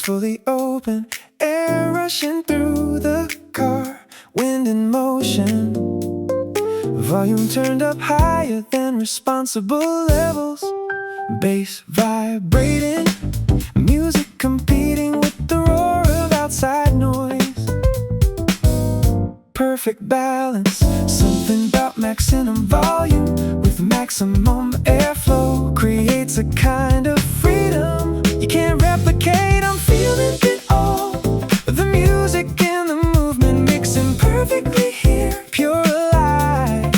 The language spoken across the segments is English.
fully open, air rushing through the car, wind in motion, volume turned up higher than responsible levels, bass vibrating, music competing with the roar of outside noise. Perfect balance, something about maximum volume with maximum airflow creates a kind of freedom you can't replicate. I'm feeling it all, the music and the movement mixing perfectly here, pure alive.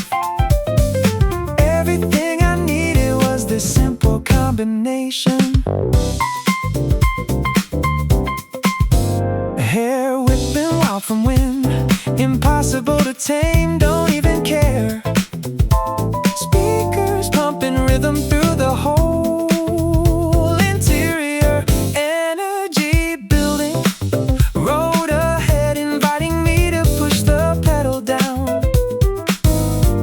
Everything I needed was this simple combination. Hair whipping wild from wind, impossible to tame, don't even care. Speakers pumping rhythm through the whole interior. Energy building, road ahead inviting me to push the pedal down.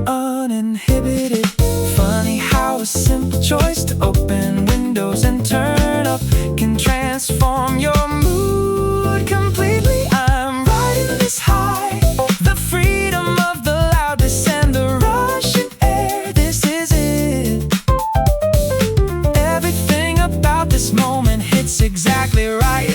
Uninhibited, funny how a simple choice to open windows and turn up can transform your mood completely. I'm riding this high, the freedom of the loudness and the rushing air, this is it. Everything about this moment hits exactly right.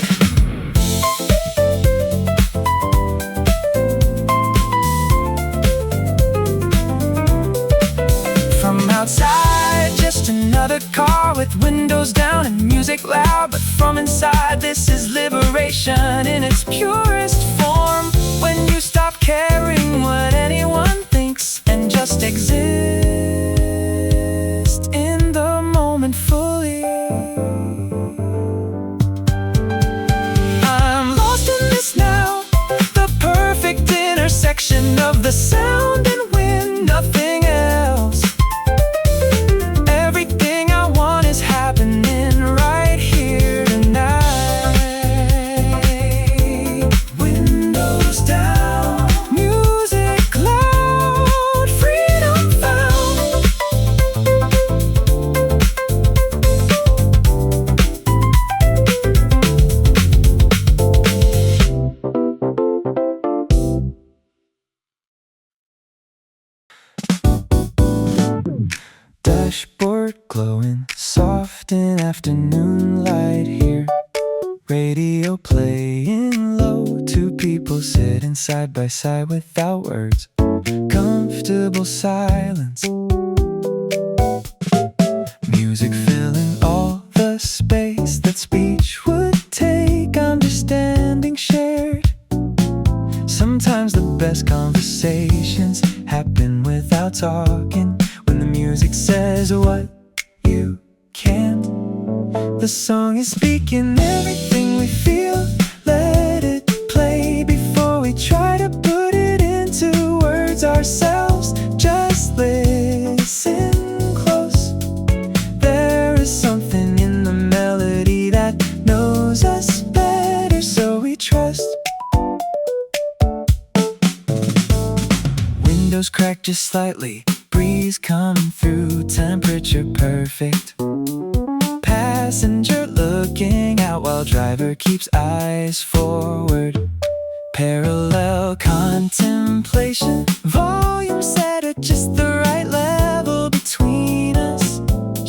From outside, just another car with windows down and music loud, but from inside this is liberation in its purest form. When you stop caring what anyone thinks and just exist in the moment fully. I'm lost in this now, the perfect intersection of the sound and wind, nothing else. Everything I want is happening right here tonight. Windows down, music loud, freedom found. Dashboard glowing, soft in afternoon light here. Radio playing low, two people sitting side by side without words. Comfortable silence, music filling all the space that speech would take. Understanding shared, sometimes the best conversations happen without talking. When the music says what you can't, the song is speaking everything we feel. Let it play before we try to put it into words ourselves. Just listen close. There is something in the melody that knows us better, so we trust. Windows cracked just slightly, breeze coming through, temperature perfect. Passenger looking out while driver keeps eyes forward. Parallel contemplation, volume set at just the right level between us.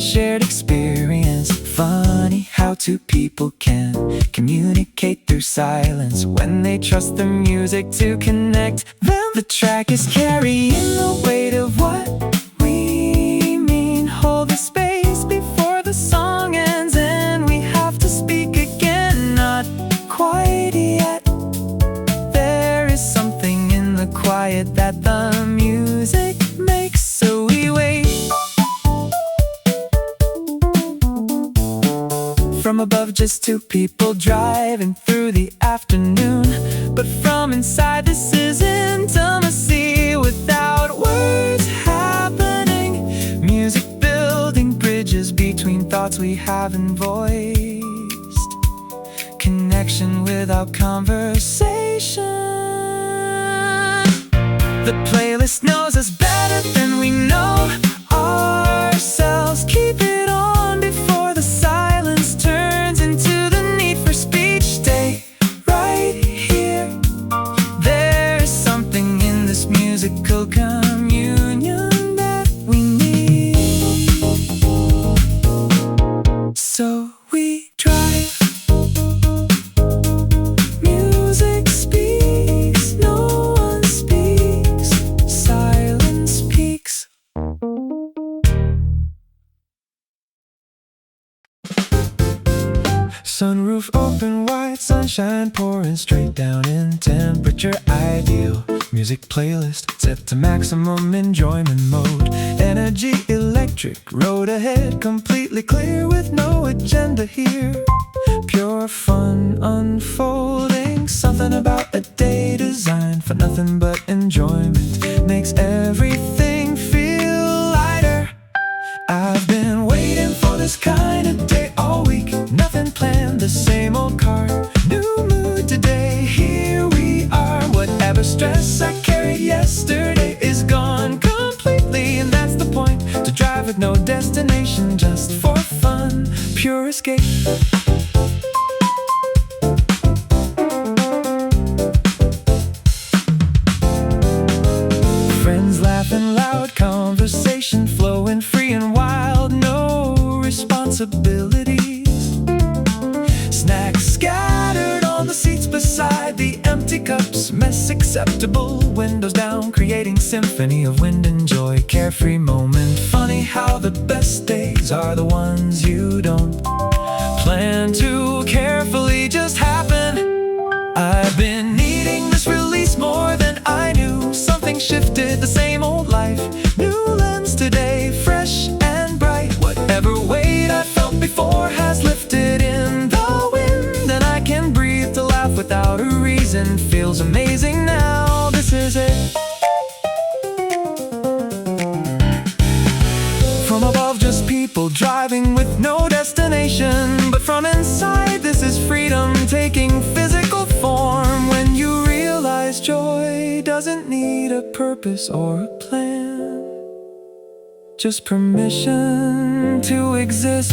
Shared experience, funny how two people can communicate through silence when they trust the music to connect them. The track is carrying the weight of what we mean. Hold the space before the song ends and we have to speak again. Not quite yet. There is something in the quiet that the music makes, so we wait. From above, just two people driving through the afternoon, but from inside this is intimacy without words happening. Music building bridges between thoughts we haven't voiced. Connection without conversation. The playlist knows us better than we know ourselves. Keep it on before the silence turns into the need for speech. we drive. Music speaks, no one speaks, silence peaks. Sunroof open wide, sunshine pouring straight down in temperature ideal. Music playlist set to maximum enjoyment mode. Energy electric, road ahead completely clear with no agenda here. Pure fun unfolding, something about a day designed for nothing but enjoyment. Makes everything feel lighter. I've been waiting for this kind of day all week. Nothing planned, the same old car. New mood today, here we are. Whatever stress I carried yesterday is gone completely. And that's the point, to drive with no destination, just for fun, pure escape. Friends laughing loud, conversation flowing free and wild. No responsibilities. Snacks scattered on the seats beside the empty cups. Mess acceptable, windows down, creating symphony of wind and joy. Carefree moment, funny how the best days are the ones you don't plan to carefully just happen. I've been needing this release more than I knew. Something shifted, the same old life. New lens today, fresh and bright. Whatever weight I felt before has lifted in the wind. And I can breathe to laugh without a reason. Feels amazing now, this is it. From above, just people driving with no destination. But from inside, this is freedom taking physical form. When you realize joy doesn't need a purpose or a plan, just permission to exist.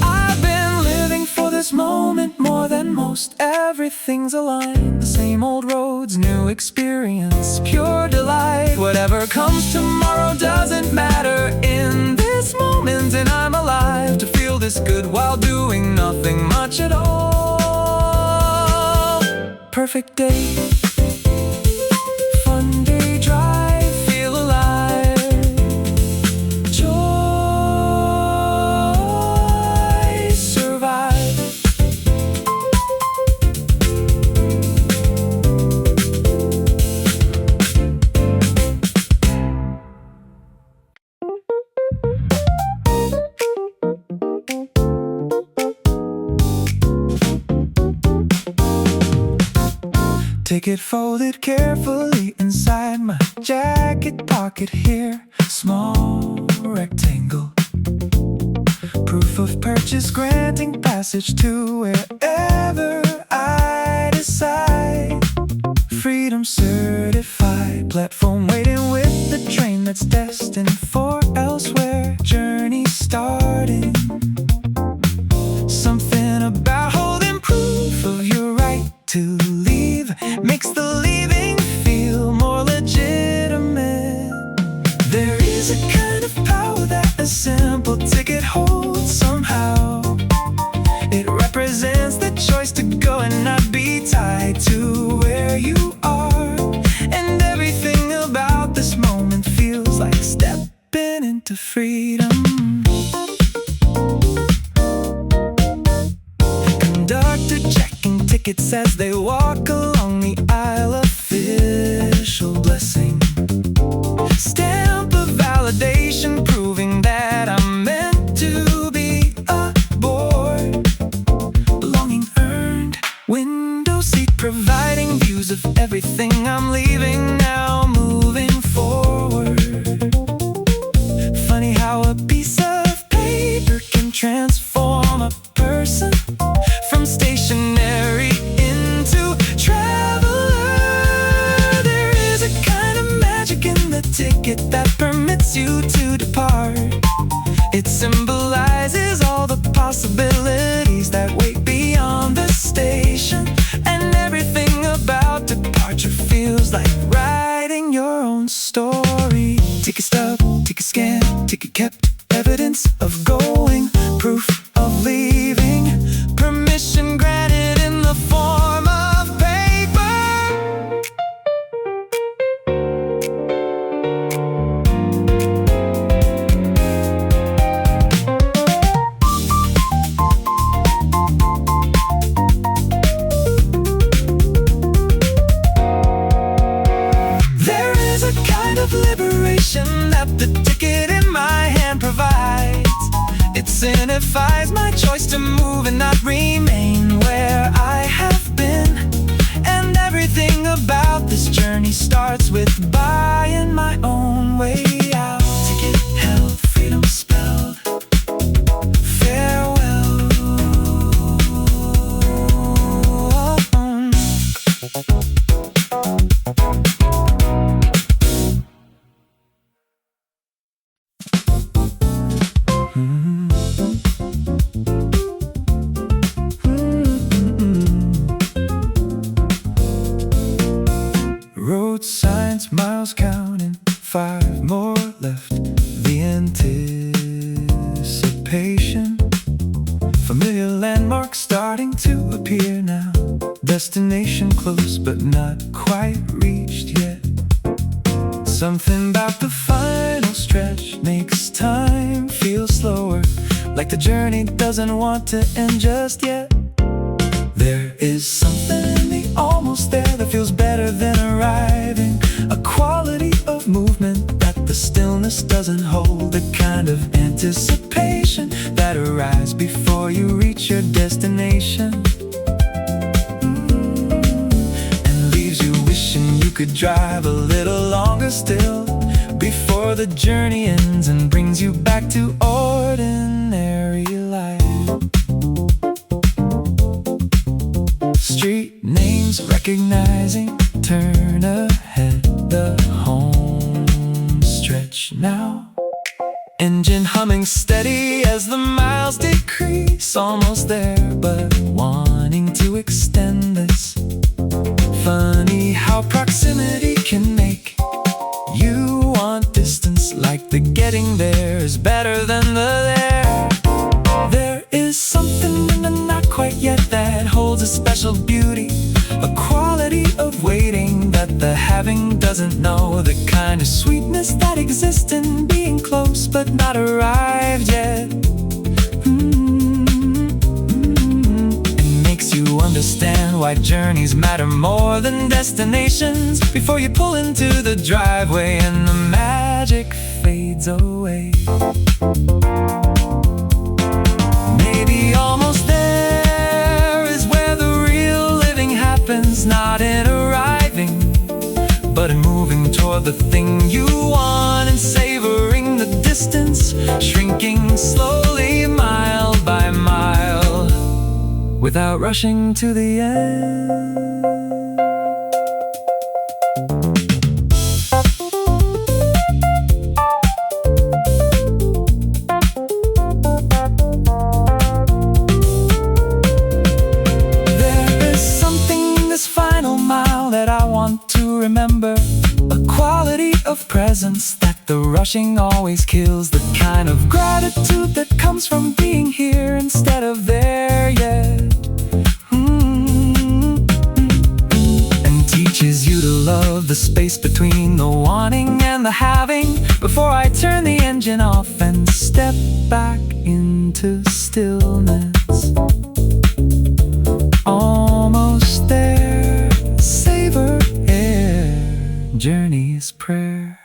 I've been living for this moment more than most. Everything's aligned, the same old roads, new experience, pure delight. Whatever comes tomorrow doesn't matter in this moment. And I'm alive to feel this good while doing nothing much at all. Perfect day, fun day drive, feel alive. Joy, survive. Ticket folded carefully inside my jacket pocket here. Small rectangle. Proof of purchase granting passage to wherever I decide. Freedom certified. Platform waiting with the train that's destined for elsewhere. Journey starting. Something about holding proof of your right to leave makes the leaving feel more legitimate. There is a kind of power that a simple ticket holds somehow. It represents the choice to go and not be tied to where you are. And everything about this moment feels like stepping into freedom. Conductor checking tickets as they walk along the aisle. Official blessing. Stamp of validation proving that I'm meant to be aboard. Belonging earned. Window seat providing views of everything I'm leaving now, moving forward. Funny how a piece of paper can transform a person from stationary into traveler. There is a kind of magic in the ticket that permits you to depart. It symbolizes all the possibilities that wait beyond the station. And everything about departure feels like writing your own story. story. Ticket stub, ticket scan, ticket kept, evidence of going, proof of leaving, permission granted in the form of paper. There is a kind of liberation that the ticket in my hand provides. It signifies my choice to move and not remain where I have been. And everything about this journey starts with buying my own way out. Ticket held, freedom spelled, farewell. Road signs, miles counting, 5 more left. The anticipation, familiar landmarks starting to appear now. Destination close but not quite reached yet. Something about the final stretch makes time feel slower, like the journey doesn't want to end just yet. There is something in the almost there that feels better than arriving. A quality of movement that the stillness doesn't hold. The kind of anticipation that arrives before you reach your destination, and leaves you wishing you could drive a little longer still, before the journey ends and brings you back to ordinary life. Street names recognizing, turn ahead, the home stretch now. Engine humming steady as the miles decrease. Almost there, but wanting to extend this. Funny how proximity can make you want distance, like the getting there is better than the there. There is something in the not quite yet that holds a special beauty, a quality of waiting that the having doesn't know. The kind of sweetness that exists in being close but not arrived yet. It makes you understand why journeys matter more than destinations. Before you pull into the driveway and the magic fades away. Maybe almost there is where the real living happens, not in arriving, but in moving toward the thing you want and savoring the distance, shrinking slowly mile by mile, without rushing to the end. Remember, a quality of presence that the rushing always kills. The kind of gratitude that comes from being here instead of there yet. And teaches you to love the space between the wanting and the having. Before I turn the engine off and step back into stillness. Almost there, savor journey's prayer.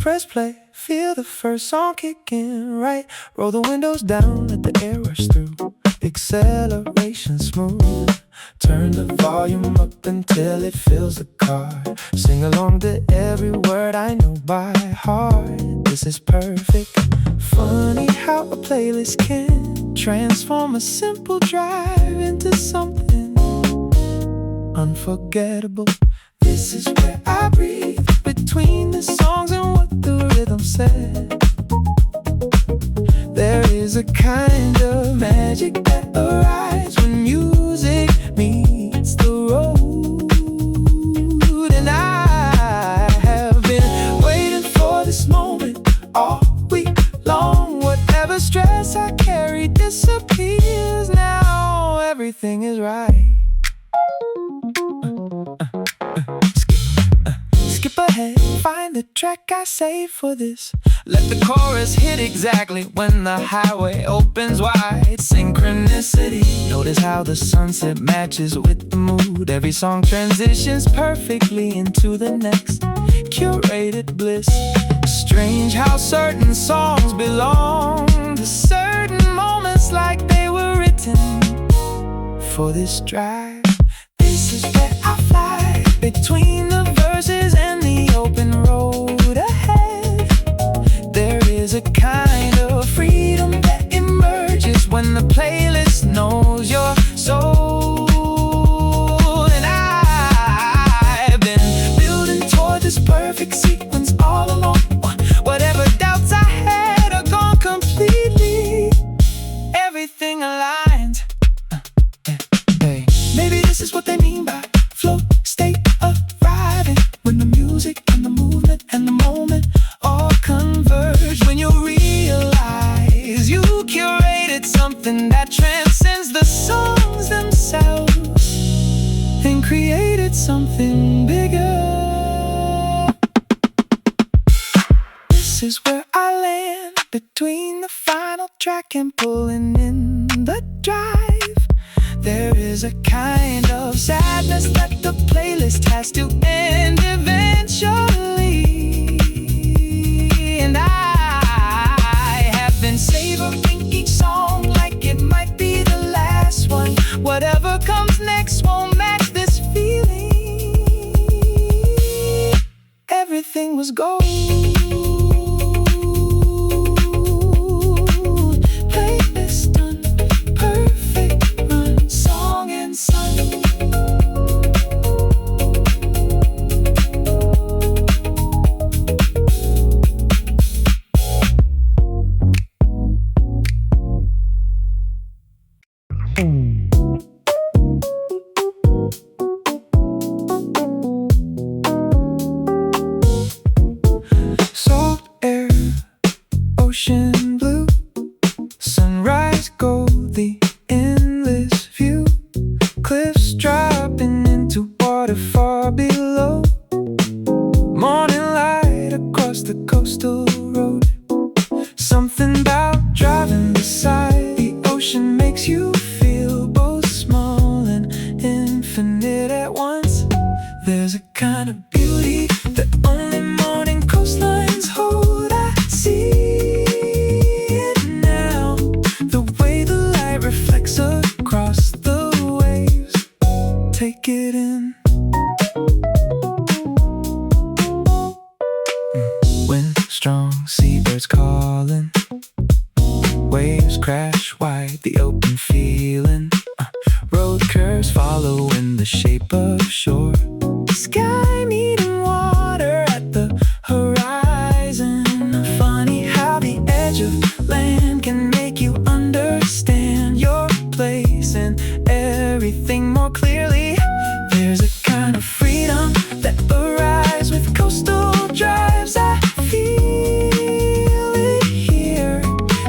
Press play, feel the first song kick in right. Roll the windows down, let the air rush through. Acceleration smooth. Turn the volume up until it fills the car. Sing along to every word I know by heart. This is perfect. Funny how a playlist can transform a simple drive into something unforgettable. This is where I breathe between the songs and what the rhythm said. There is a kind of magic that arrives when music meets the road. And I have been waiting for this moment all week long. Whatever stress I carry disappears now. Everything is right. Skip ahead, find the track I saved for this. Let the chorus hit exactly when the highway opens wide. Synchronicity. Notice how the sunset matches with the mood. Every song transitions perfectly into the next. Curated bliss. Strange how certain songs belong to certain moments, like they were written for this drive. This is where I fly between the verses and the open road ahead. There is a kind of freedom that emerges when the playlist knows your soul. And I've been building toward this perfect sequence all along. Whatever doubts I had are gone completely. Everything aligned. Hey. Maybe this is what they mean by flow state arriving, when the music and the movement and the moment all converge. When you realize you curated something that transcends the songs themselves and created something bigger. This is where I land between the final track and pulling in the drive. There is a kind of sadness that the playlist has to end eventually. And I have been savoring each song like it might be the last one. Whatever comes next won't match this feeling. Everything was gold. Playlist done, perfect run, song and sun. Salt air, ocean blue, sunrise gold, the endless view, cliffs dropping into water far below, morning light across the coastal road. Something about driving beside the ocean makes you feel both small and infinite at once. There's a kind of beauty that only morning coastlines hold. I see it now, the way the light reflects across the waves. Take it in. Wind strong, seabirds calling, waves crash wide, the open feeling. Road curves follow in the shape of shore. Sky meeting water at the horizon. Funny how the edge of land can make you understand your place and everything more clearly. There's a kind of freedom that arrives with coastal drives. I feel it here.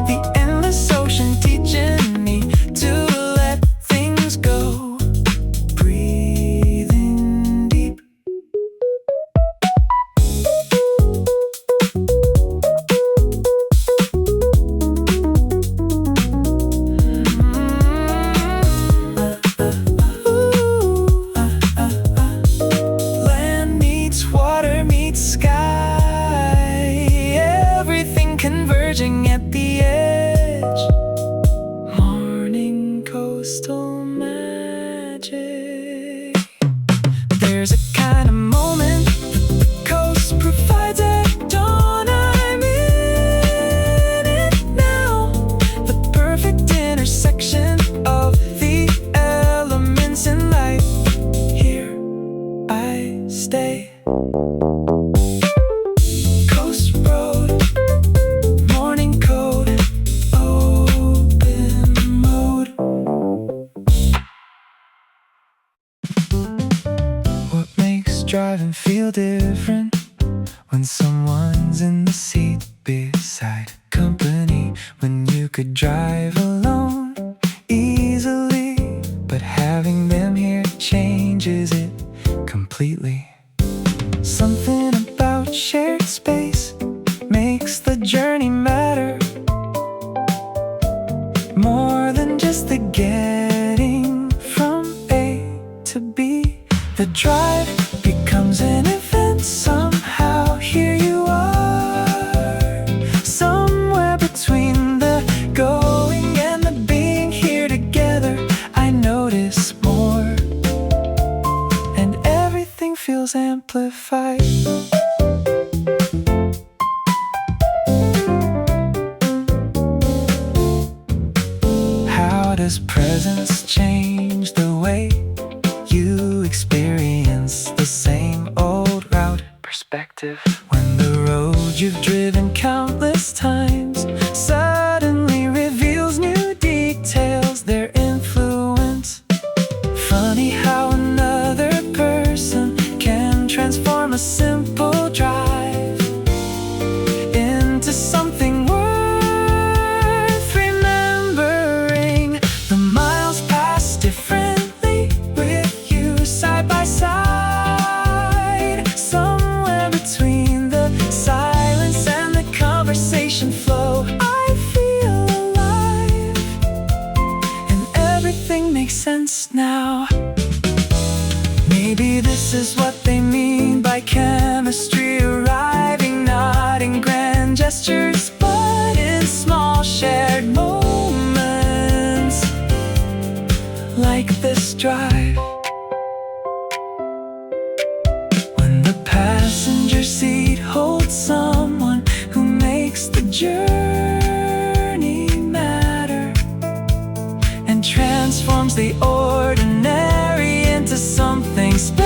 The endless ocean teaching me to let things go. Breathing deep. Ooh. drive and feel different when someone's in the seat beside company, when you could drive alone easily, but having them here changes it completely. Something about shared space makes the journey matter more than just the getting from A to B. The drive becomes an event somehow. Here you are, somewhere between the going and the being. Here together I notice more, and everything feels amplified. How does presence change the way you experience the same old route? Perspective. When the road you've driven countless times suddenly reveals new details, their influence. Funny how another person can transform a simple drive into something worth remembering. The miles pass differently with you side by side. Somewhere between the silence and the conversation flow, I feel alive, and everything makes sense now. Maybe this is what they mean by chemistry, arriving not in grand gestures but in small shared moments, like this drive. When the passenger seat holds someone who makes the journey matter and transforms the ordinary into something special.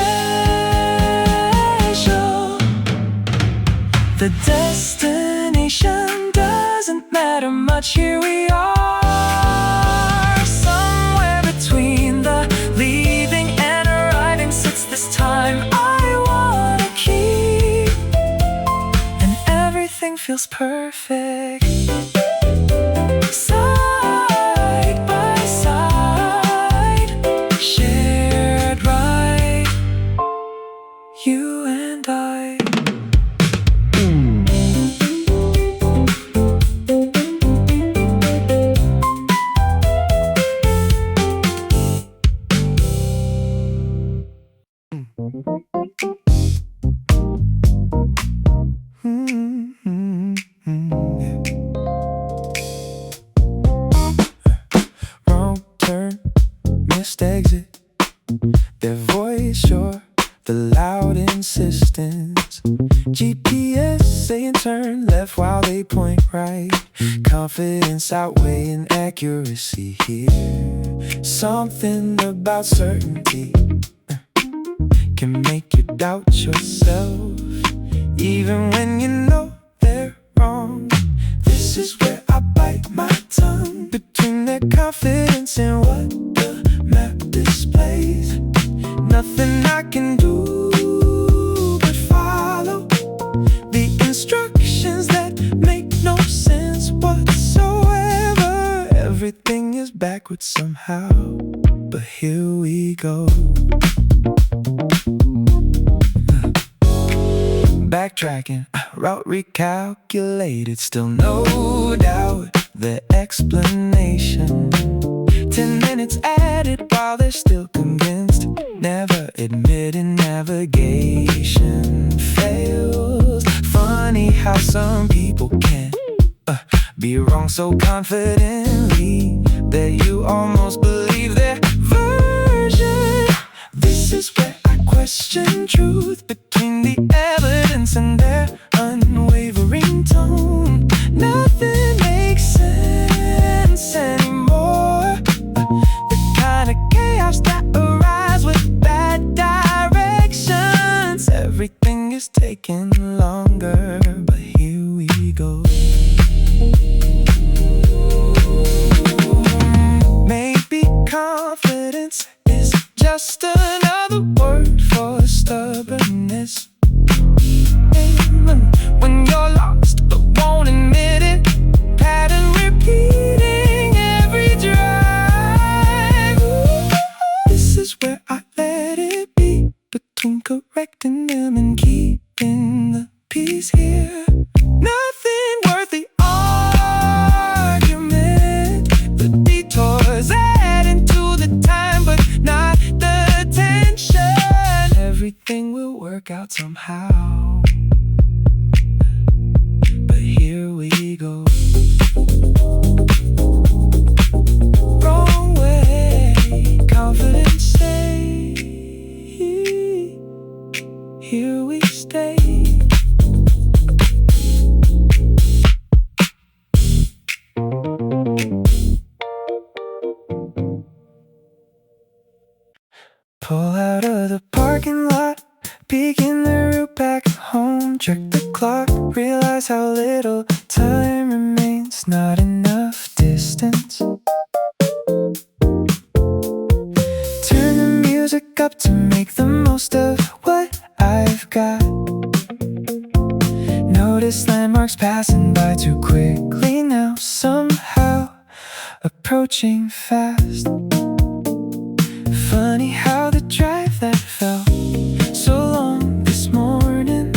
The destination doesn't matter much. Here we are, somewhere between the leaving and arriving sits this time I wanna keep, and everything feels perfect. Side by side, shared right, you and I. Wrong turn, missed exit. Their voice sure, the loud insistence. GPS saying turn left while they point right. Confidence outweighing accuracy here. Something about certainty can make you doubt yourself, even when you know they're wrong. This is where I bite my tongue, between their confidence and what the map displays. Nothing I can do but follow the instructions that make no sense whatsoever. Everything is backwards somehow, but here we go. Backtracking, route recalculated, still no doubt the explanation. 10 minutes added while they're still convinced, never admitting navigation fails. Funny how some people can be wrong so confidently that you almost believe their version. This is where I question truth between the evidence and their unwavering tone. Nothing makes sense anymore. The kind of chaos that arrives with bad directions. Everything is taking longer, but here we go. Maybe confidence is just another word for stubbornness. When you're lost but won't admit it, pattern repeating every drive. This is where I let it be, between correcting them and keeping the peace here. Nothing worth the argument. The detours adding to the time, but not the tension. Everything will work out somehow. But here we go. Wrong way, confidence say, here we stay. Pull out of the parking lot, begin the route back home. Check the clock, realize how little time remains. Not enough distance. Turn the music up to make the most of what I've got. Notice landmarks passing by too quickly now. Somehow approaching fast. Funny how the drive that felt so long this morning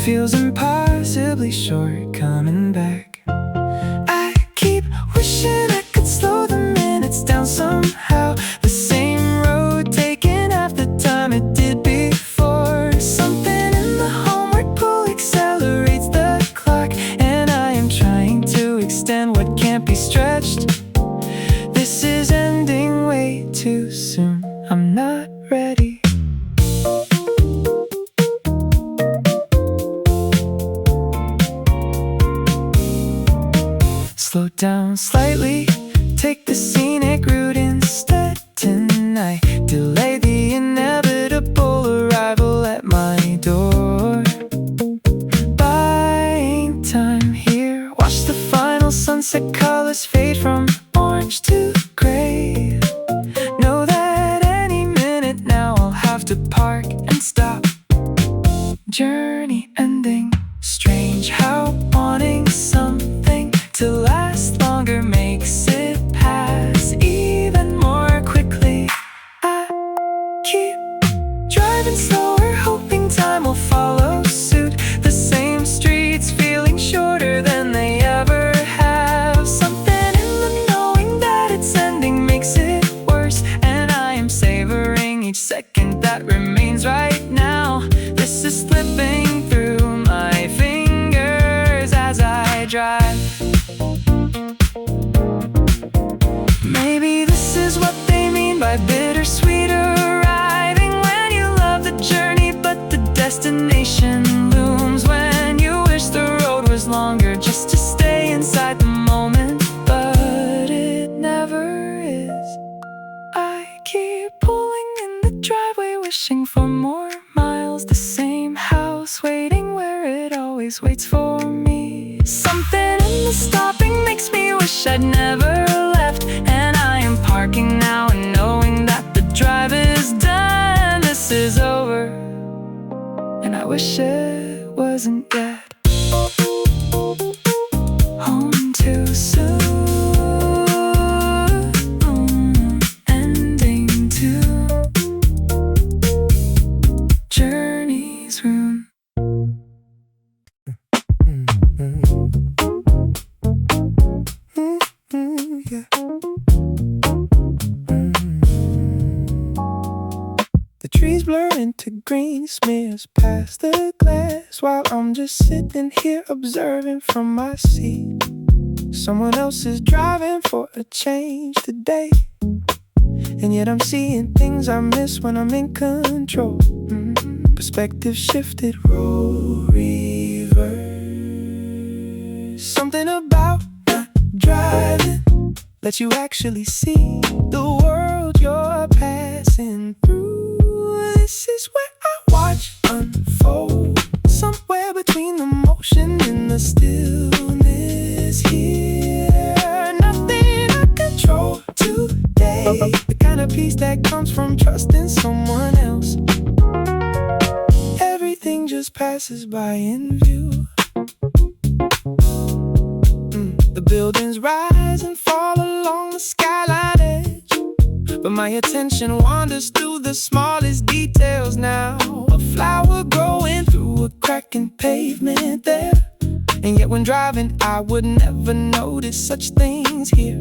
feels impossibly short coming back. I keep wishing I could slow the minutes down somehow. The same road taking half the time it did before. Something in the homeward pull accelerates the clock, and I am trying to extend what can't be stretched. This is ending way too soon. I'm not ready. Slow down slightly, take the scenic route instead tonight. Delay the inevitable arrival at my door. Buying time here, watch the final sunset colors fade from orange to gray. Know that any minute now I'll have to park and stop. Journey ending, strange how wanting something to last longer makes it pass even more quickly. I keep driving slower, hoping time will follow suit. The same streets feeling shorter than they ever have. Something in the knowing that it's ending makes it worse, and I am savoring each second that remains right now. This is slipping through my fingers as I drive. Maybe this is what they mean by bittersweet arriving, when you love the journey but the destination looms, when you wish the road was longer just to stay inside the moment, but it never is. I keep pulling in the driveway, wishing for more miles, the same house waiting where it always waits for me. Something in the stopping makes me wish I'd never left, and I am parking now and knowing that the drive is done. This is over, and I wish it wasn't yet. Home too soon, ending too. Journey's ruined. Yeah. The trees blur into green, smears past the glass, while I'm just sitting here observing from my seat. Someone else is driving for a change today, and yet I'm seeing things I miss when I'm in control. Perspective shifted, role reverse. Something about not driving lets you actually see the world you're passing through. This is where I watch unfold, somewhere between the motion and the stillness here. Nothing I control today, the kind of peace that comes from trust than someone else. Everything just passes by in view. The buildings rise and fall along the skyline edge, but my attention wanders through the smallest details now. A flower growing through a crack in pavement there, and yet when driving I would never notice such things here.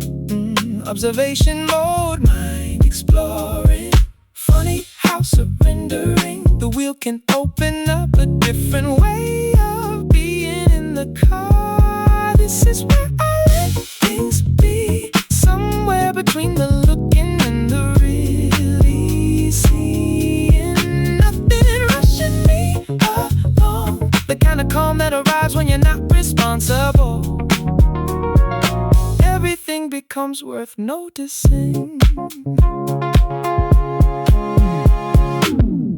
Observation mode, mind exploring. Funny how surrendering the wheel can open up a different way of being in the car. This is where I let things be, somewhere between the looking and the really seeing. Nothing rushing me along, the kind of calm that arrives when you're not responsible. Everything becomes worth noticing.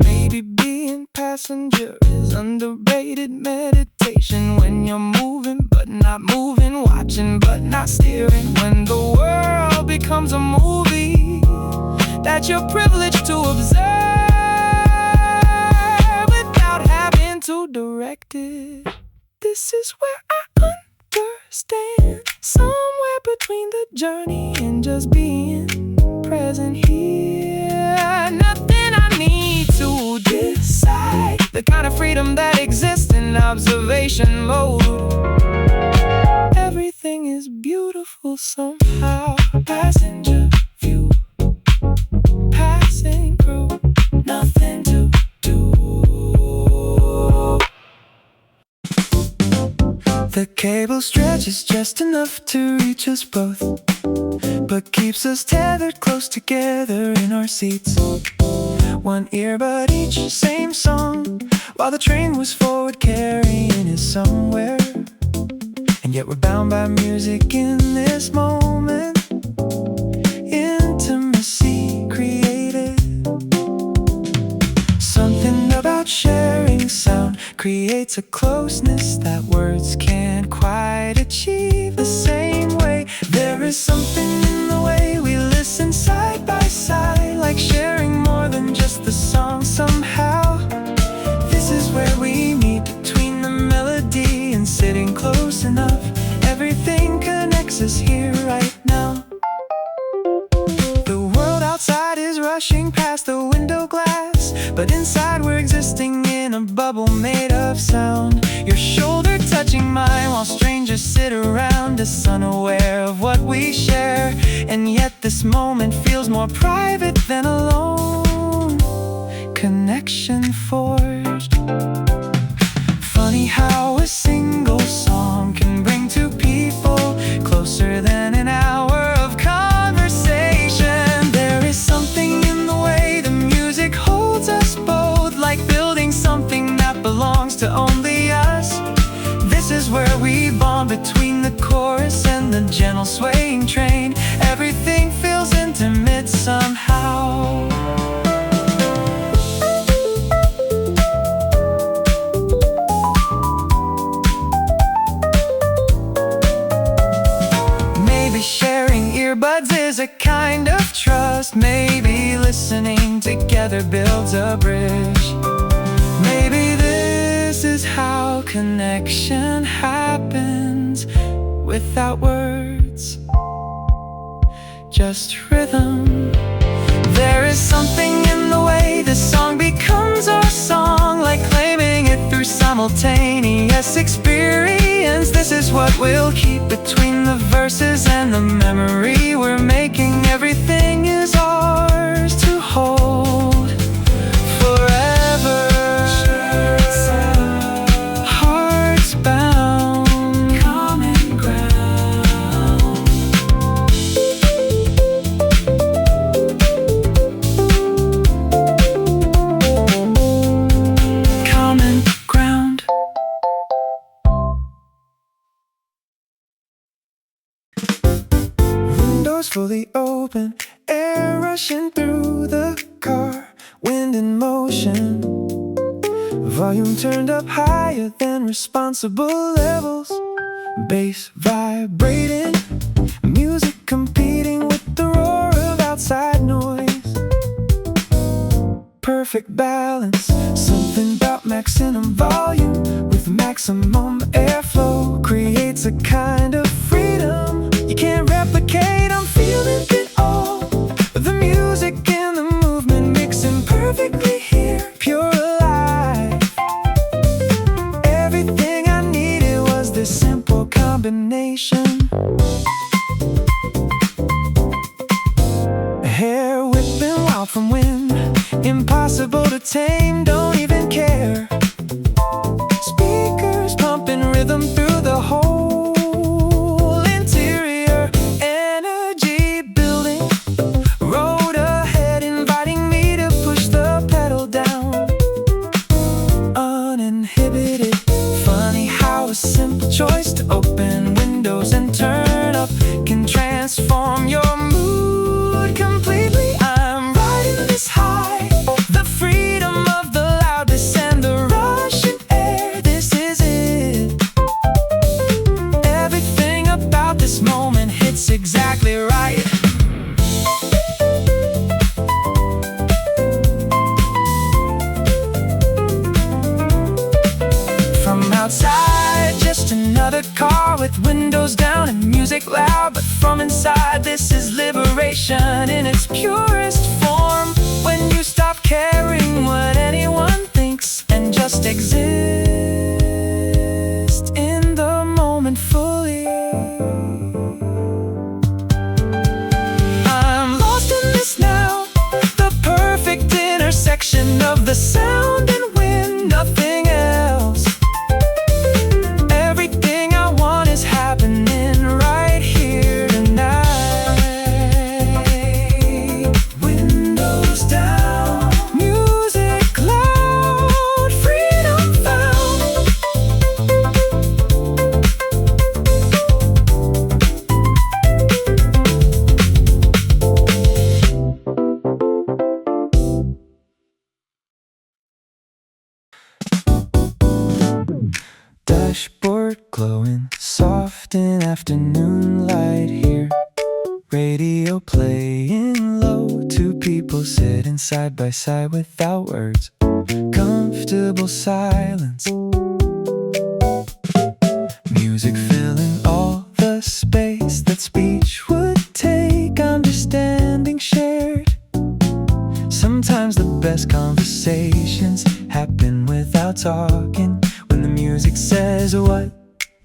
Maybe being passenger is underrated meditation. When you're moving but not moving, watching but not steering. When the world becomes a movie that you're privileged to observe without having to direct it. This is where I understand, somewhere between the journey and just being present here. Nothing I need to decide, the kind of freedom that exists in observation mode. Everything is beautiful somehow. Passenger view, passing through, nothing to do. The cable stretches just enough to reach us both, but keeps us tethered close together in our seats. One earbud each, same song, while the train was forward carrying us somewhere. And yet we're bound by music in this moment. Intimacy created. Something about sharing sound creates a closeness that words can't quite achieve the same way. There is something in the way we listen side by side, like sharing more than just the song somehow. This is where we meet between the melody and sitting close enough. Everything connects us here right now. The world outside is rushing past the window glass, but inside we're existing in a bubble made of sound. Your shoulder touching mine while strangers sit around us, unaware of what we share. And yet this moment feels more private than alone. Connection forged. Funny how a single song can bring two people closer than an hour of conversation. There is something in the way the music holds us both, like building something that belongs to only us. This is where we bond between the chorus and the gentle swaying train. Everything feels intimate somehow. Maybe sharing earbuds is a kind of trust. Maybe listening together builds a bridge. Maybe this is how connection happens, without words, just rhythm. There is something in the way the song becomes our song, like claiming it through simultaneous experience. This is what we'll keep between the verses and the memory we're making. Everything is ours to hold forever. Hearts bound, common ground. Common ground. Windows fully open, air rushing through the car, wind in motion. Volume turned up higher than responsible levels. Bass vibrating, music competing with the roar of outside noise. perfect balance. Something about maximum volume with maximum airflow creates a kind of freedom you can't replicate. I'm feeling it all, the music and the movement mixing perfectly here, pure alive. Everything I needed was this simple combination. Hair whipping wild from wind, impossible to tame, don't even care. Speakers pumping rhythm through the whole interior. Energy building, road ahead inviting me to push the pedal down. Uninhibited, funny how a simple choice to open windows and turn up can transform your mood completely. I'm riding this high, the freedom of the loudness and the rushing air. This is it. Everything about this moment hits exactly right. From outside, just another car with windows down and music loud. But from inside, this is liberation in its purest form. When you stop caring what anyone thinks and just exist in the moment fully. I'm lost in this now, the perfect intersection of the sound and wind, nothing else. Everything I want is happening right here tonight. Windows down, music loud, freedom found. Dashboard glowing, soft in afternoon light here. Radio playing low, two people sitting side by side without words. Comfortable silence. Music filling all the space that speech would take. Understanding shared. Sometimes the best conversations happen without talking. When the music says what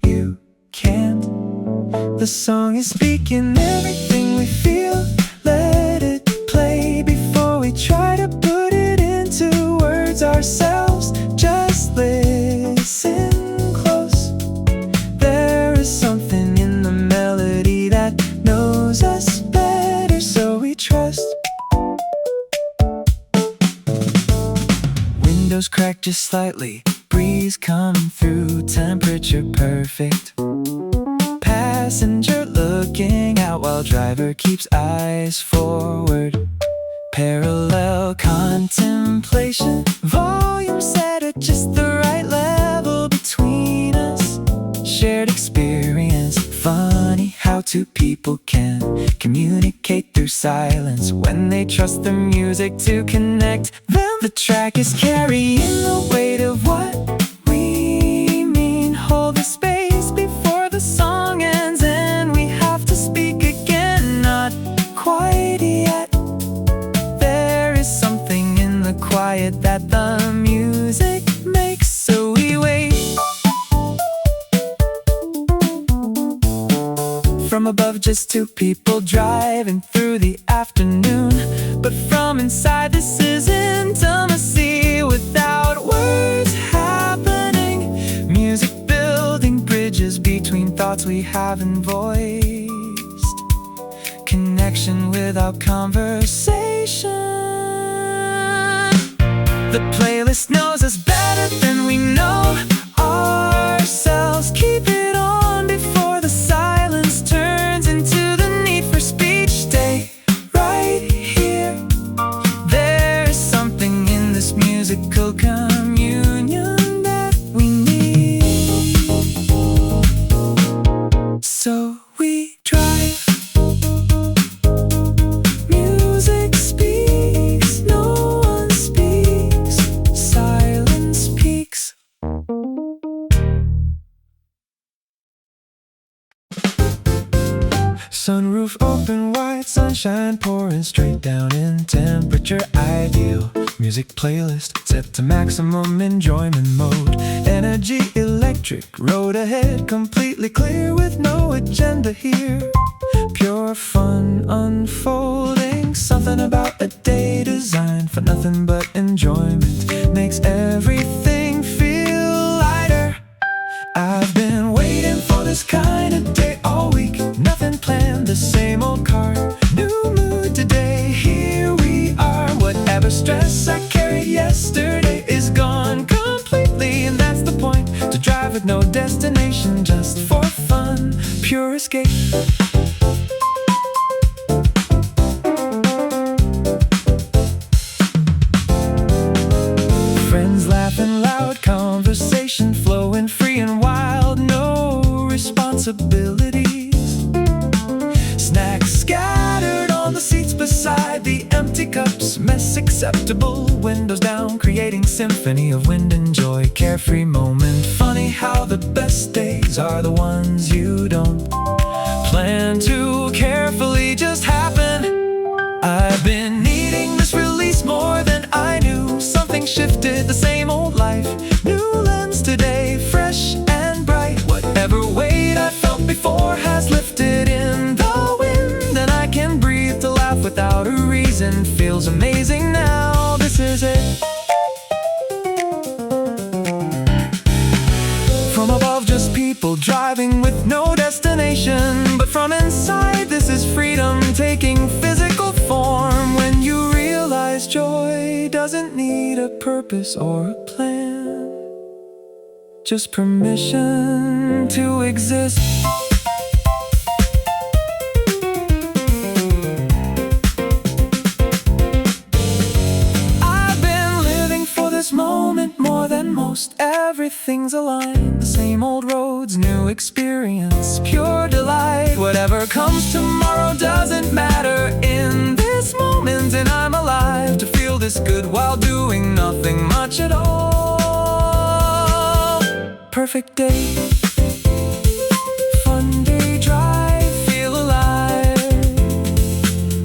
you can't, the song is speaking everything we feel. Let it play before we try to put it into words ourselves. Just listen close. There is something in the melody that knows us better, so we trust. Windows cracked just slightly, breeze coming through, temperature perfect. Passenger looking out while driver keeps eyes forward. Parallel contemplation, volume set at just the right level between us. Shared experience, funny how two people can communicate through silence when they trust the music to connect them. The track is carrying the weight of what we mean. Hold the space before the song ends and we have to speak again. Not quite yet. There is something in the quiet that the music makes, so we wait. From above, just two people driving through the afternoon. But from inside, this is intimacy without words happening. Music building bridges between thoughts we haven't voiced. Connection without conversation. The playlist knows us better than we know ourselves. Keep it on before the silence turns into the need for speech. Stay right here. There's something in this musical communion that we need. So we drive. Music speaks, no one speaks. Sunroof open wide, sunshine pouring straight down in temperature ideal. Music playlist set to maximum enjoyment mode. Energy electric, road ahead completely clear with no agenda here. Pure fun unfolding, something about a day designed for nothing but enjoyment. Makes everything feel lighter. I've been waiting for this kind of day all week. Nothing planned, the same old car. New mood today, here we are. Whatever stress I carried yesterday is gone completely. And that's the point, to drive with no destination, just for fun, pure escape. Friends laughing loud, conversation flowing free and wild. No responsibilities. Snacks scattered on the seats beside the empty cups. Mess acceptable, windows down, creating symphony of wind and joy. Carefree moment, funny how the best days are the ones you don't plan to carefully just happen. I've been needing this release more than I knew. Something shifted, the same old life. New lens today, fresh and bright. Whatever weight I felt before has lifted in the wind. And I can breathe to laugh without a reason. Feels amazing now, this is it. From above, just people driving with no destination. But from inside, this is freedom taking physical form. When you realize joy doesn't need a purpose or a plan, just permission to exist. I've been living for this moment more than most. Everything's aligned, the same old roads, new experience, pure delight. Whatever comes tomorrow doesn't matter in this moment. And I'm alive to feel this good while doing nothing much at all. Perfect day, fun day drive, feel alive.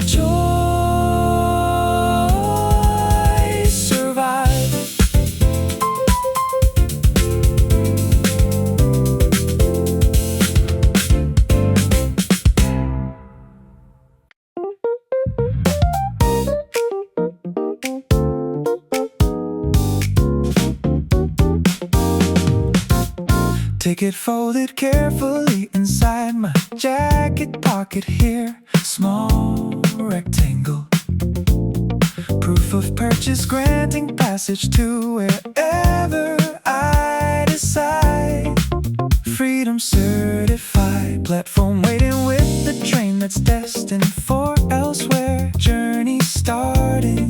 Joy, survive. Ticket folded carefully inside my jacket pocket here. Small rectangle. Proof of purchase granting passage to wherever I decide. Freedom certified. Platform waiting with the train that's destined for elsewhere. Journey starting.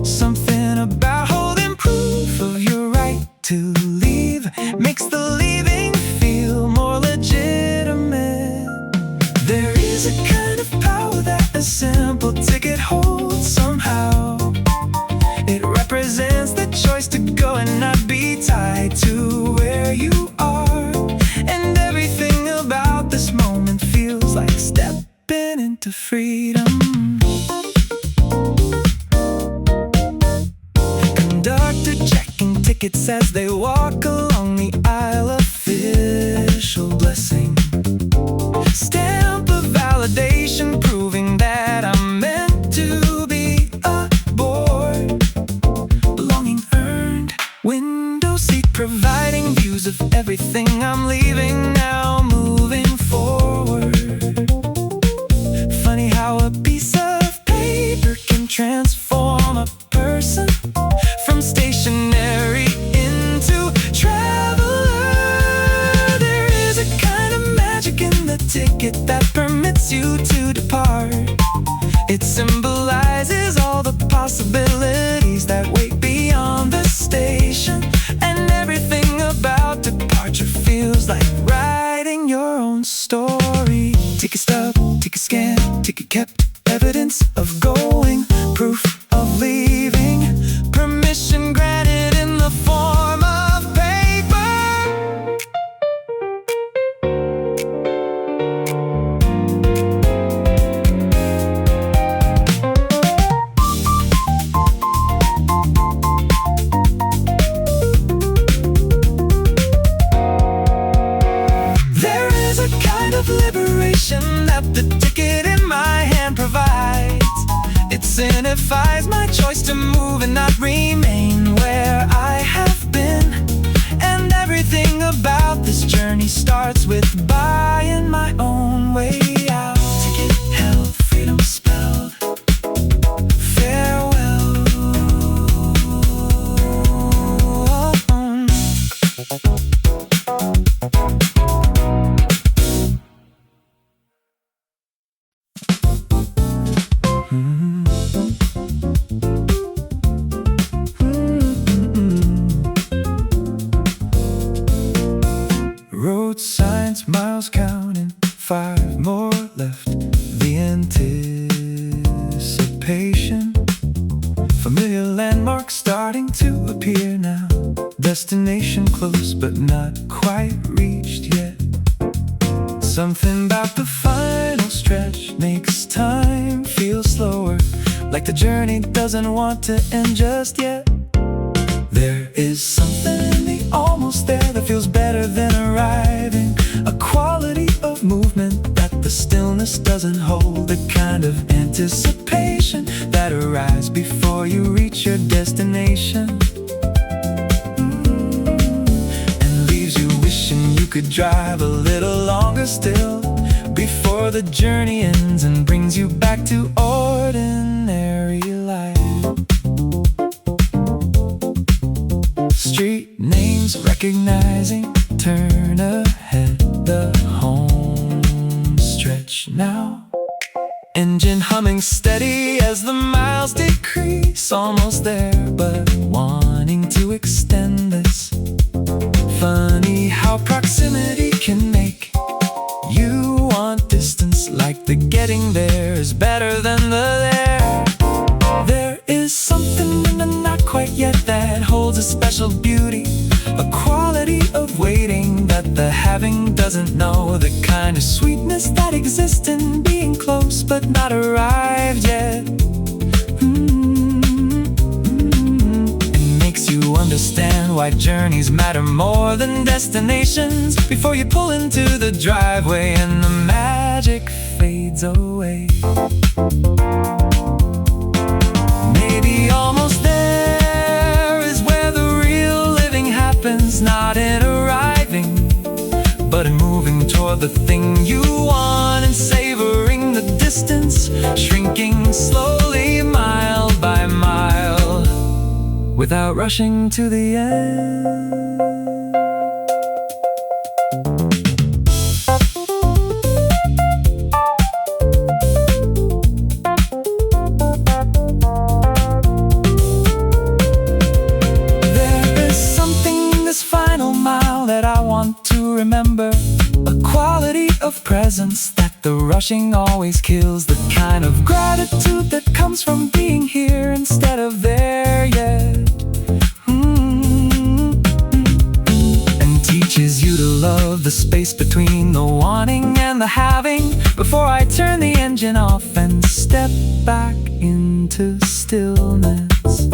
Something about holding proof of your right to leave makes the leaving feel more legitimate. There is a kind of power that a simple ticket holds somehow. It represents the choice to go and not be tied to where you are. And everything about this moment feels like stepping into freedom. Conductor checking tickets as they walk along the aisle. Official blessing. Stamp of validation proving that I'm meant to be aboard. Belonging earned. Window seat providing views of everything I'm leaving now, moving forward. Funny how a piece of paper can transform a person from stationary into but not remain where I have been. And everything about this journey starts with buying my own way out. Ticket held, freedom spelled, farewell. Road signs, miles counting, 5 more left. The anticipation, familiar landmarks starting to appear now. Destination close but not quite reached yet. Something about the final stretch makes time feel slower, like the journey doesn't want to end just yet. There is something in the almost there that feels better than arriving. A quality of movement that the stillness doesn't hold. The kind of anticipation that arrives before you reach your destination, and leaves you wishing you could drive a little longer still, before the journey ends and brings you back to ordinary life. Street names recognizing, turn ahead, the home stretch now. Engine humming steady as the miles decrease. Almost there, but wanting to extend this. Funny how proximity can make you want distance, like the getting there is better than the there. There is something in the not quite yet that holds a special beauty, a quality of waiting that the having doesn't know. The kind of sweetness that exists in being close but not arrived yet. It makes you understand why journeys matter more than destinations. Before you pull into the driveway and the magic fades away. Maybe almost there is where the real living happens, not in arriving, but in moving toward the thing you want and savoring the distance, shrinking slowly mile by mile, without rushing to the end. Remember, a quality of presence that the rushing always kills. The kind of gratitude that comes from being here instead of there yet. And teaches you to love the space between the wanting and the having. Before I turn the engine off and step back into stillness.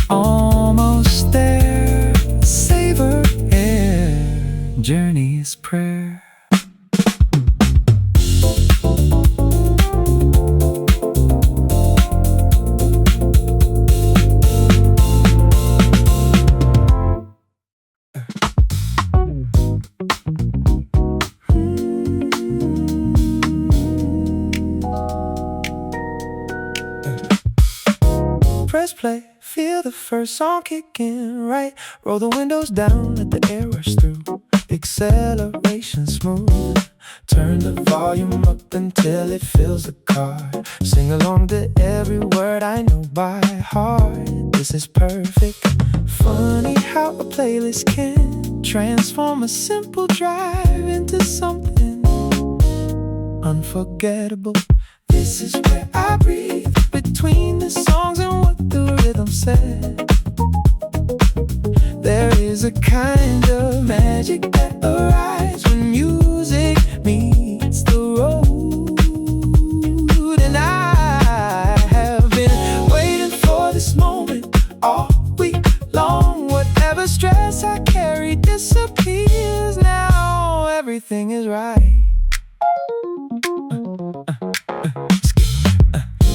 Almost there, savor journey's prayer. Press play, feel the first song kick in right. Roll the windows down, let the air rush through. Acceleration smooth. Turn the volume up until it fills the car. Sing along to every word I know by heart. This is perfect. Funny how a playlist can transform a simple drive into something unforgettable. This is where I breathe between the songs and what the rhythm said. There is a kind of magic that arrives when music meets the road. And I have been waiting for this moment all week long. Whatever stress I carry disappears now. Everything is right.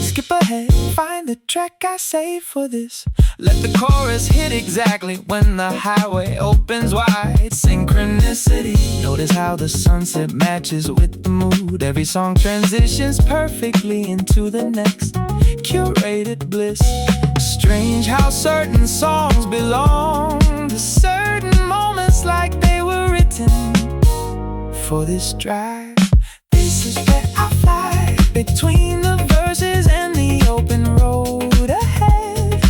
Skip ahead, find the track I say for this? Let the chorus hit exactly when the highway opens wide. Synchronicity. Notice how the sunset matches with the mood. Every song transitions perfectly into the next. Curated bliss. Strange how certain songs belong to certain moments, like they were written for this drive. This is where I fly between the verses and the open road ahead.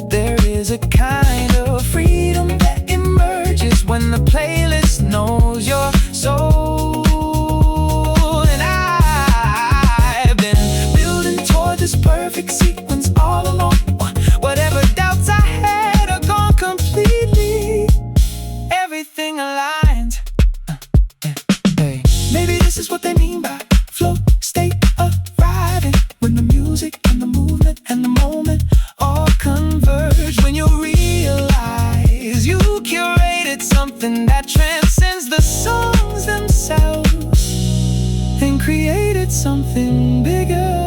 There is a kind of freedom that emerges when the playlist knows your soul. And I've been building toward this perfect sequence all along. Whatever doubts I had are gone completely. Everything aligns. Hey. Maybe this is what they mean by flow state arriving, when the music and the movement and the moment all converge. When you realize you curated something that transcends the songs themselves and created something bigger.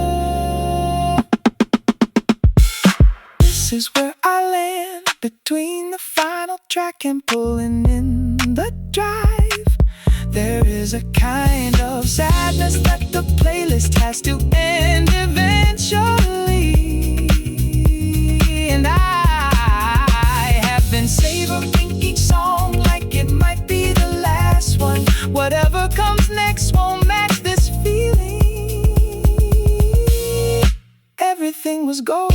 This is where I land between the final track and pulling in the drive. There is a kind of sadness that the playlist has to end eventually. And I have been savoring each song like it might be the last one. Whatever comes next won't match this feeling. Everything was gold.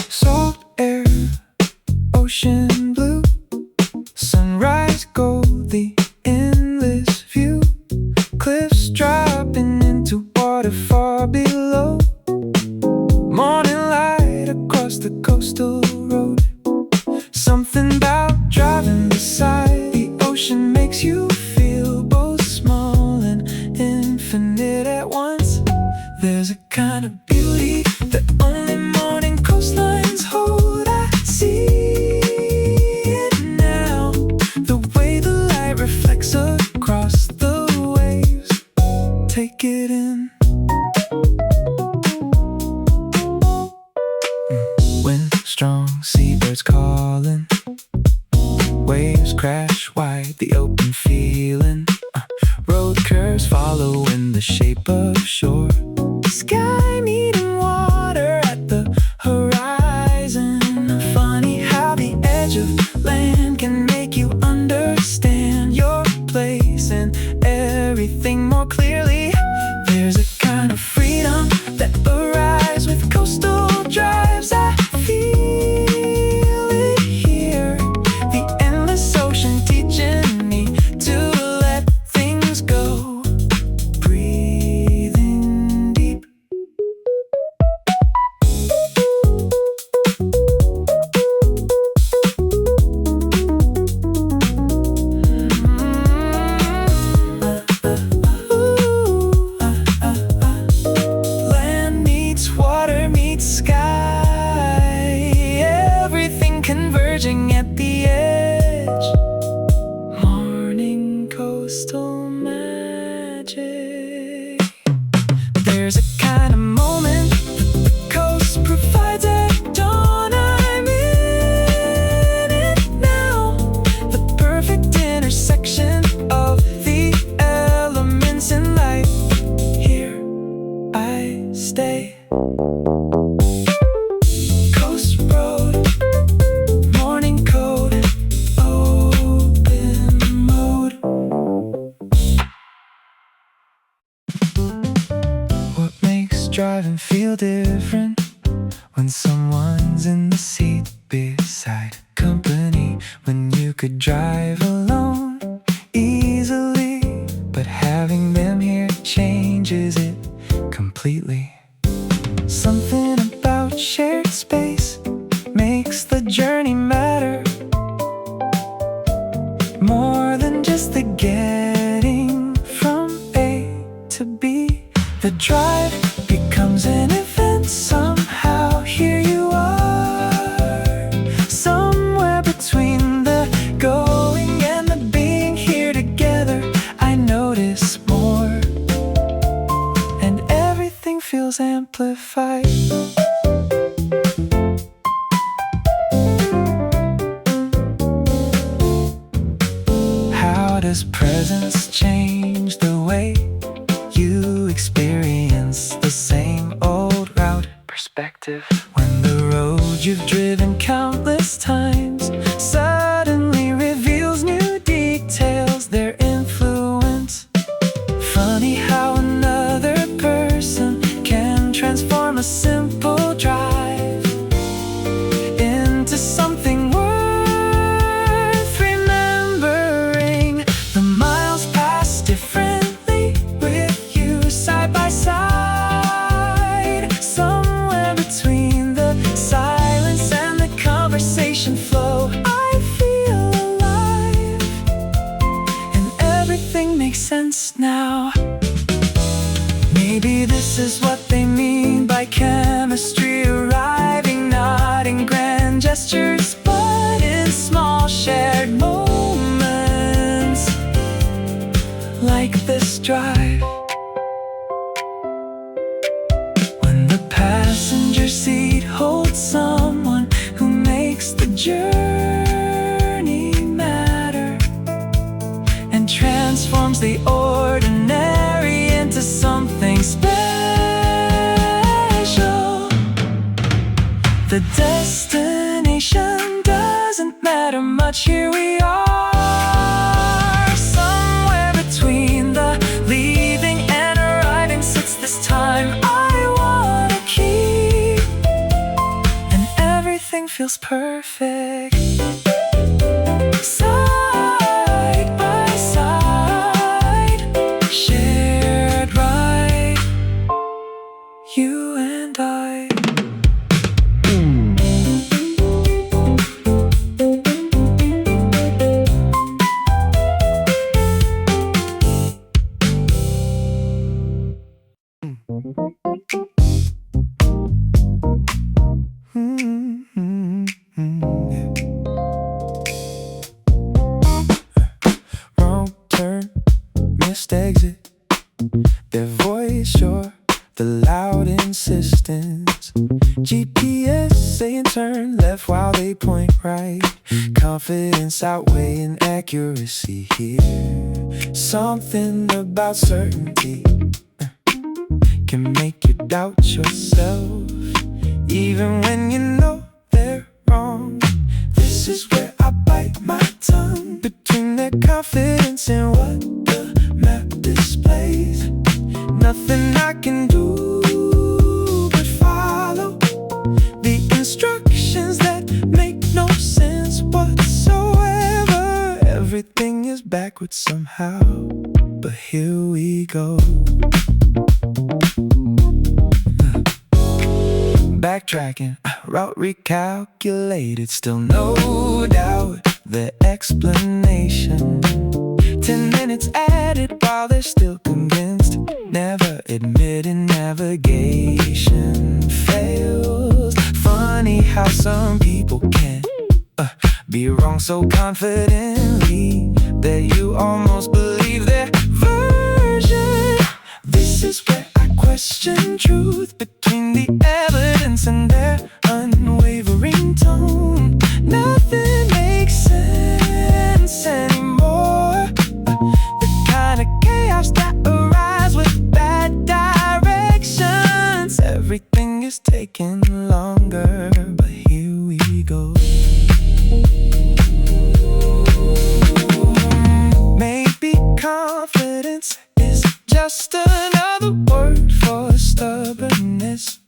Salt air, ocean blue, sunrise gold, the endless view, cliffs dropping into water far below, morning light across the coastal road. Something about driving beside the ocean makes you feel both small and infinite at once. There's a kind of beauty that only morning coastlines hold. I see it now, the way the light reflects across the waves. Take it in. Wind strong, seabirds calling, waves crash wide, the open feeling. Road curves follow in the shape of shore. Sky meeting water at the horizon. Funny how the edge of land can make you understand your place and everything more clearly. There's a kind of freedom that arrives with coastal drives. I feel it here, the endless ocean teaching me to let things go. Breathing deep. Land meets water meets sky, everything converging at the edge. Morning coastal magic. There's a kind of moment that the coast provides at dawn. I'm in it now, the perfect intersection of the elements in life. Here I stay. Coast road, morning code, open mode. What makes driving feel different when someone's in the seat beside company? When you could drive alone easily, but having them here changes it completely. Something about shared space journey matter more than just the getting from A to B. The drive becomes an event somehow. Here you are, somewhere between the going and the being. Here together I notice more, and everything feels amplified. How does presence change the way you experience the same old route? Perspective. When the road you've driven countless times suddenly reveals new details, their influence. Funny how another person can transform a simple drive into something worth remembering. The miles pass differently with you side by side. Somewhere between the silence and the conversation flow, I feel alive, and everything makes sense now. Maybe this is what they mean by chemistry, arriving not in grand gestures but in small shared moments, like this drive. When the passenger seat holds someone who makes the journey matter and transforms the ordinary into something special. The destination doesn't matter much. Here we are, somewhere between the leaving and arriving sits this time I wanna keep, and everything feels perfect. Side by side, shared right, you and I. Wrong turn, missed exit. Their voice sure, the loud insistence. GPS saying turn left while they point right. Confidence outweighing accuracy here. Something about certainty can make you doubt yourself, even when you know they're wrong. This is where I bite my tongue, between their confidence and what the map displays. Nothing I can do but follow the instructions that make no sense whatsoever. Everything is backwards somehow, but here we go. Backtracking, route recalculated, still no doubt the explanation. 10 minutes added while they're still convinced, never admitting navigation fails. Funny how some people can be wrong so confidently that you almost believe their version. This is where I question truth between the evidence and their unwavering tone. Nothing makes sense anymore. The kind of chaos that arrives with bad directions. Everything is taking longer, but here we go. Maybe confidence is just another word for stubbornness.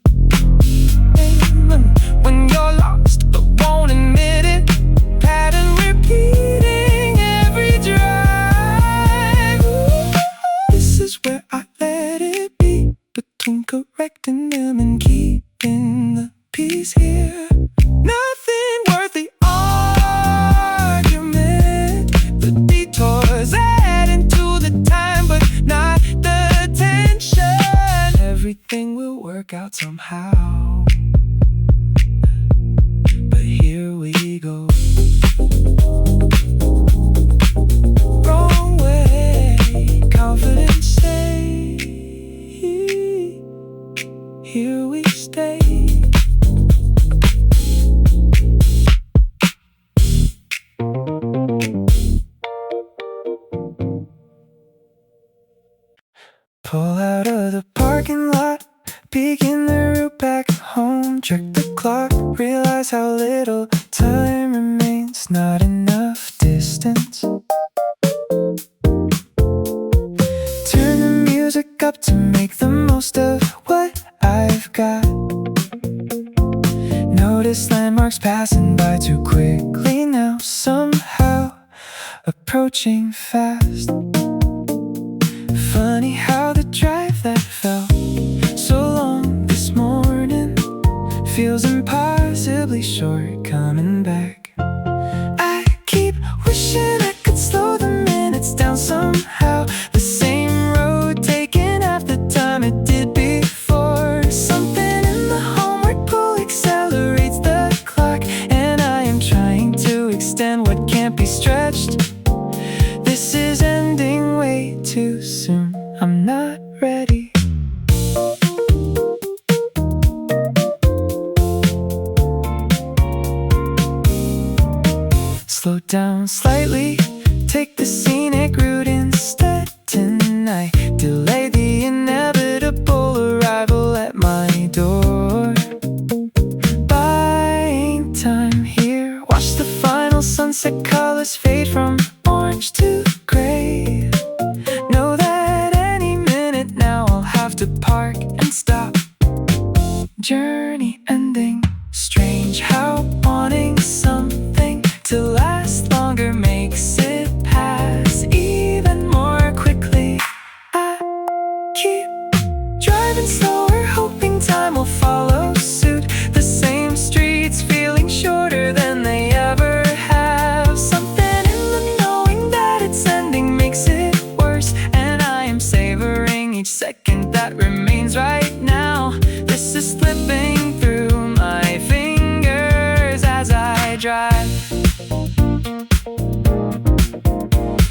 parking lot, begin the route back home. Check the clock, realize how little time remains. Not enough distance. Turn the music up to make the most of what I've got. Notice landmarks passing by too quickly now. Somehow approaching fast. Funny how the drive that felt so long this morning feels impossibly short coming back. I keep wishing I could slow the minutes down somehow. The same road taking half the time it did before. Something in the homeward pull accelerates the clock, and I am trying to extend what can't be stretched. This is ending way too soon. I'm not ready. Slow down slightly, take the scenic route instead tonight. Delay the inevitable arrival at my door. Buying time here, watch the final sunset colors fade from orange to gray. Know that any minute now I'll have to park and stop. Journey ending, strange how wanting something to last longer makes it pass even more quickly. I keep driving slower, hoping time will follow suit. The same streets feeling shorter than they ever have. Something in the knowing that it's ending makes it worse, and I am savoring each second that remains right now. This is slipping through my fingers as I drive.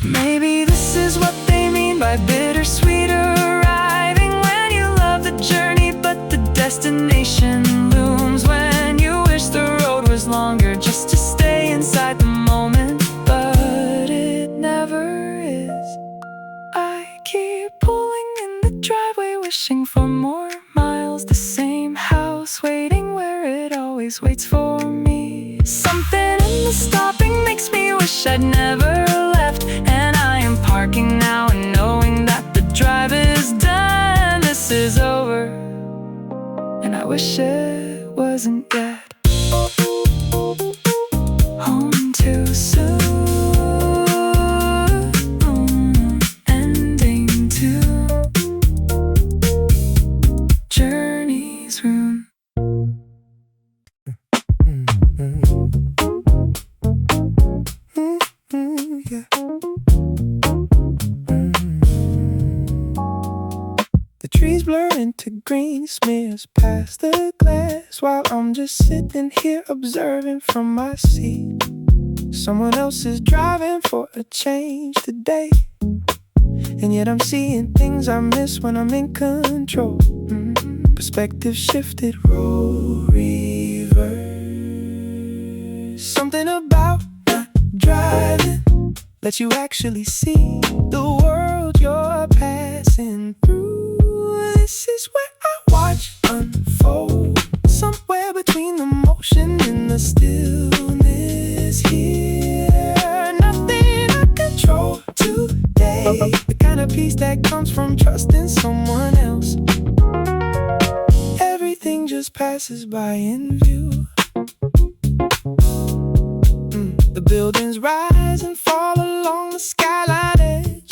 Maybe this is what they mean by bittersweet arriving, when you love the journey but the destination looms, when you wish the road was longer just to stay inside the moment, but it never is. I keep pulling in the driveway, wishing for more miles, the same house waiting where it always waits for me. Something in the stopping makes me wish I'd never left, and I am parking now and knowing that the drive is done. This is over, and I wish it wasn't yet. Home too soon, ending too. Journey's ruined. Yeah. The trees blur into green, smears past the glass, while I'm just sitting here observing from my seat. Someone else is driving for a change today, and yet I'm seeing things I miss when I'm in control. Perspective shifted, role reverse. Something about not driving lets you actually see the world you're passing through. This is where I watch unfold, somewhere between the motion and the stillness here. Nothing I control today, the kind of peace that comes from trusting someone else. Everything just passes by in view. The buildings rise and fall along the skyline edge,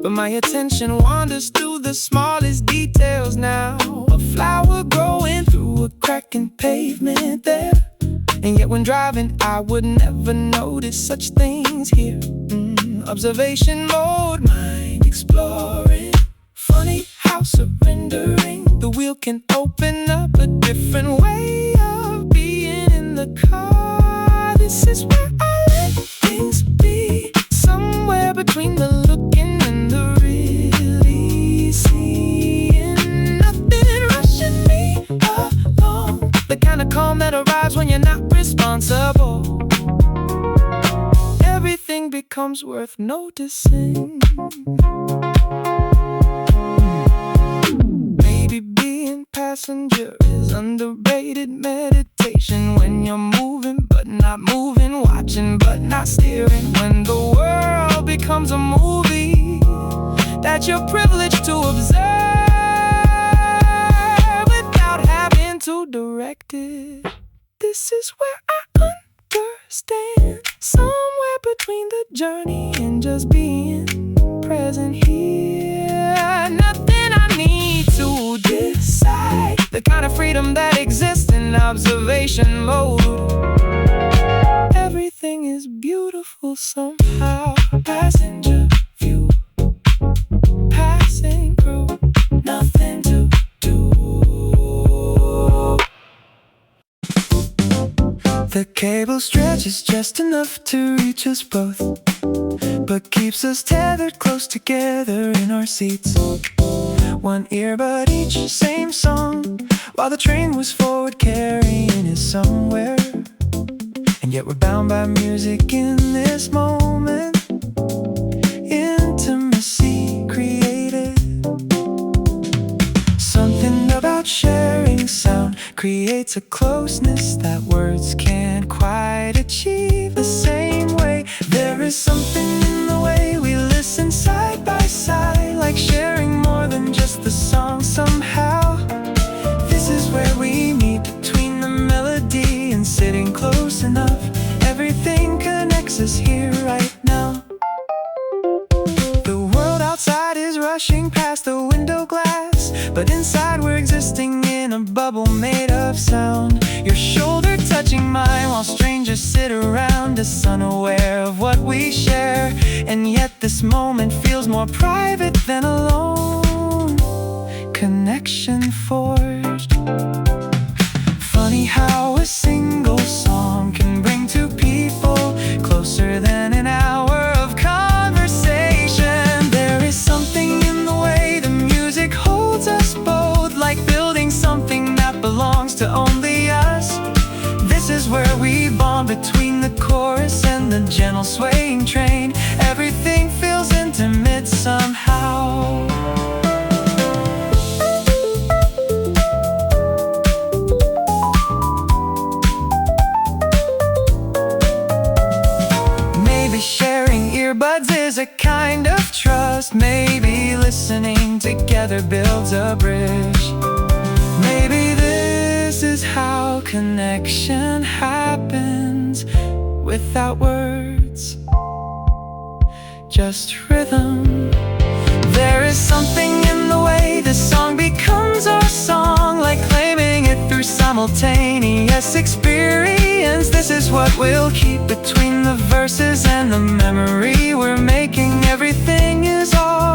but my attention wanders through the smallest details now. A flower growing through a crack in pavement there, and yet when driving I would never notice such things here. Observation mode, mind exploring. Funny how surrendering the wheel can open up a different way of being in the car. This is where I let things be, somewhere between the looking and the really seeing. Nothing rushing me along, the kind of calm that arrives when you're not responsible. Everything becomes worth noticing. passenger is underrated meditation. When you're moving but not moving, watching but not steering. When the world becomes a movie that you're privileged to observe without having to direct it. This is where I understand, somewhere between the journey and just being present here. Nothing I need to decide, the kind of freedom that exists in observation mode. Everything is beautiful somehow. Passenger view, passing through, nothing to do. The cable stretches just enough to reach us both, but keeps us tethered close together in our seats. One earbud each, same song, while the train moves forward carrying us somewhere. And yet we're bound by music in this moment. Intimacy created. Something about sharing sound creates a closeness that words can't quite achieve the same way. There is something in the way we listen side by side, like sharing more than just the song somehow. This is where we meet between the melody and sitting close enough. Everything connects us here right now. The world outside is rushing past the window glass, but inside we're existing in a bubble made of sound. Your shoulder touching mine while strangers sit around us, unaware of what we share. And yet this moment feels more private than alone. Connection forged. Funny how a single song can bring two people closer than an hour of conversation. There is something in the way the music holds us both, like building something that belongs to only us. This is where we bond between the chorus and the gentle swaying train. Everything feels intimate somehow. Maybe sharing earbuds is a kind of trust. Maybe listening together builds a bridge. Maybe this is how connection happens, without words, just rhythm. There is something in the way the song becomes our song, like claiming it through simultaneous experience. This is what we'll keep between the verses and the memory we're making. Everything is ours.